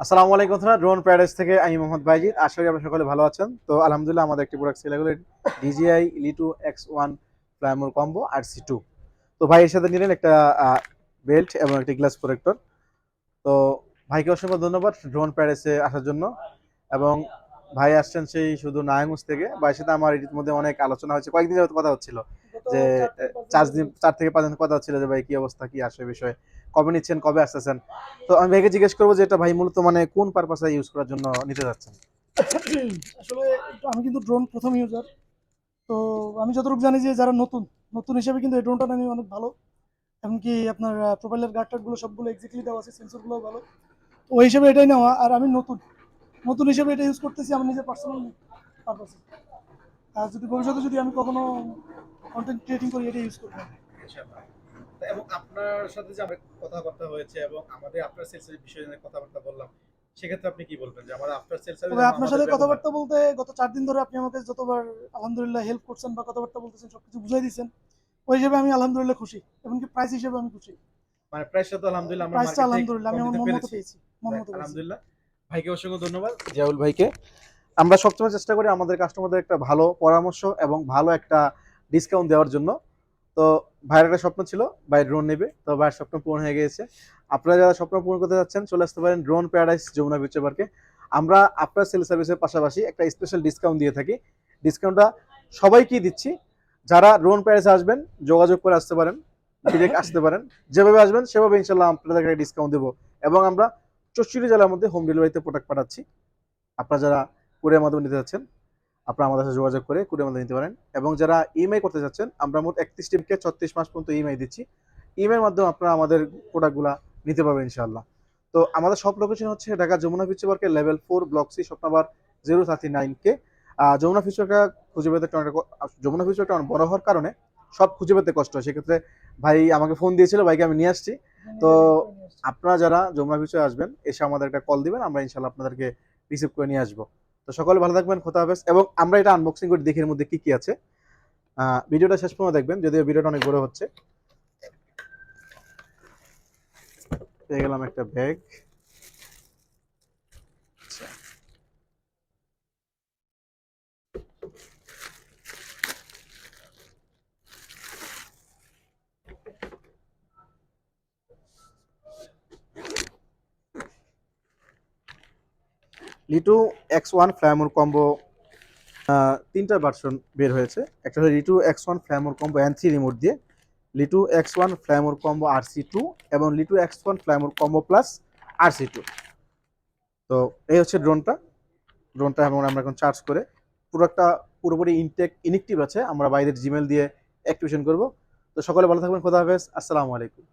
আসসালামু আলাইকুম বন্ধুরা, ড্রোন প্যারাডাইস থেকে আমি মোহাম্মদ বাইজিদ। আশা করি আপনারা সকলে ভালো আছেন। তো আলহামদুলিল্লাহ আমাদের একটি প্রোডাক্ট সেল হলো DJI Elite X1 Fly More combo RC2। তো ভাই এর সাথে নিলেন একটা বেল্ট এবং একটি গ্লাস প্রোটেক্টর। তো ভাইকে অসংখ্য ধন্যবাদ ড্রোন প্যারাডাইসে আসার জন্য। এবং ভাই আসছেন সেই শুধু নারায়ণগঞ্জ থেকে। ভাইয়ের সাথে আমার এটির মধ্যে অনেক আলোচনা হয়েছে, কয়েকদিন যাবত কথা হচ্ছিল যে 4 থেকে 5 দিন কথা হচ্ছিল যে ভাই কি অবস্থা, কি আসে বিষয়ে, কবে নিচ্ছেন, কবে আসতেছেন। তো আমি ভাইকে জিজ্ঞেস করবো যে এটা ভাই মূলত মানে কোন পারপাসে ইউজ করার জন্য নিতে যাচ্ছেন। আসলে আমি কিন্তু ড্রোন প্রথম ইউজার। তো আমি যতটুকু জানি যে যারা নতুন নতুন হিসেবে কিন্তু এই ড্রোনটা নিয়ে অনেক ভালো। এমনকি আপনার প্রোফাইলের গার্ড টার্ডগুলো সবগুলো এক্স্যাক্টলি দেওয়া আছে, সেন্সরগুলোও ভালো। তো ওই হিসেবে এটাই নেওয়া। আর আমি নতুন নতুন হিসেবে এটা ইউজ করতেছি আমার নিজের পার্সোনাল পারপাসে। আর যদি ভবিষ্যতে যদি আমি কখনো কন্টেন্ট ক্রিয়েটিং করি এটা ইউজ করবো। ইনশাআল্লাহ। এবং আপনার সাথে যে আমার কথাবার্তা হয়েছে এবং আমাদের আফটার সেলস এর বিষয়ে নিয়ে কথাবার্তা বললাম, সেক্ষেত্রে আপনি কি বলবেন যে আমাদের আফটার সেলস সার্ভিস তবে এবং আপনার আমাদের সাথে ব্যবহার। কথাবার্তা বলতে গত 4 দিন ধরে আপনি আমাকে যতবার আলহামদুলিল্লাহ হেল্প করছেন বা কথাবার্তা বলতেছেন সবকিছু বুঝাই দিচ্ছেন, ওই হিসেবে আমি আলহামদুলিল্লাহ খুশি। এমনকি প্রাইস হিসেবে আমি খুশি। মানে প্রাইসটা তো আলহামদুলিল্লাহ আমরা প্রাইসটা মার্কেট থেকে আলহামদুলিল্লাহ কম আমি আমার দিতে মন মতো পেরেছি। পেয়েছি, মন যাক মতো পেয়েছি। আলহামদুলিল্লাহ। ভাইকে অসংখ্য ধন্যবাদ জিয়াউল ভাইকে। আমরা সবসময় চেষ্টা করি আমাদের কাস্টমারদের একটা ভালো পরামর্শ এবং ভালো একটা ডিসকাউন্ট দেওয়ার জন্য। তো ভাইয়ের একটা স্বপ্ন ছিল ভাই ড্রোন নেবে, তো ভাইয়ের স্বপ্ন পূরণ হয়ে গিয়েছে। আপনারা যারা স্বপ্ন পূরণ করতে যাচ্ছেন চলে আসতে পারেন ড্রোন প্যারাডাইস যমুনা ফিউচার পার্কে। আমরা আপনার সেল সার্ভিসের পাশাপাশি একটা স্পেশাল ডিসকাউন্ট দিয়ে থাকি। ডিসকাউন্টটা সবাইকেই দিচ্ছি। যারা ড্রোন প্যারাডাইসে আসবেন যোগাযোগ করে আসতে পারেন, ডিরেক্ট আসতে পারেন। যেভাবে আসবেন সেভাবে ইনশাল্লাহ আপনাদেরকে একটা ডিসকাউন্ট দেবো। এবং আমরা 64 জেলার মধ্যে হোম ডেলিভারিতে প্রোডাক্ট পাঠাচ্ছি। আপনারা যারা কুরিয়ার মাধ্যমে নিতে যাচ্ছেন আপনারা আমাদের সাথে যোগাযোগ করে কুরিয়ার মাধ্যমে নিতে পারেন। এবং যারা ইএমআই করতে চাচ্ছেন আমরা মোট 31 থেকে 36 মাস পর্যন্ত ইএমআই দিচ্ছি। ইএমআই এর মাধ্যমে আপনারা আমাদের প্রোডাক্টগুলো নিতে পারবেন ইনশাআল্লাহ। তো আমাদের সব লোকেশন হচ্ছে ঢাকা যমুনা ফিউচার পার্কের level 4 block C shop number 039 কে। যমুনা ফিউচারটা খুঁজে পেতে একটু যমুনা ফিউচারটা অনেক বড় হওয়ার কারণে সব খুঁজে পেতে কষ্ট হয়। সেক্ষেত্রে ভাই আমাকে ফোন দিয়েছিল, ভাইকে আমি নিয়ে আসছি। তো আপনারা যারা যমুনা ফিউচার আসবেন এসে আমাদের একটা কল দিবেন, আমরা ইনশাআল্লাহ আপনাদেরকে রিসিভ করে নিয়ে আসবো। তো সকলে ভালো থাকবেন, খোদা হাফেজ। এবং আমরা এটা আনবক্সিং করে দেখি এর মধ্যে কি কি আছে। ভিডিওটা শেষ পর্যন্ত দেখবেন, যদিও ভিডিওটা অনেক বড় হচ্ছে। পেয়ে গেলাম একটা ব্যাগ। লিটু X1 ফ্ল্যামোর কম্বো তিনটা ভার্সন বের হয়েছে। একটা হলো Litu X1 ফ্ল্যামোর combo N3 remote দিয়ে, লিটু X1 ফ্ল্যামোর কম্বো RC2 এবং Litu X1 ফ্ল্যামোর combo plus RC2। তো এই হচ্ছে ড্রোনটা। ড্রোনটা এখন আমরা এখন চার্জ করে পুরোটা পুরোপুরি ইনএক্টিভ আছে। আমরা বাইরের জিমেল দিয়ে অ্যাক্টিভেশন করব। তো সকলে ভালো থাকবেন, খোদা হাফেজ, আসসালামু আলাইকুম।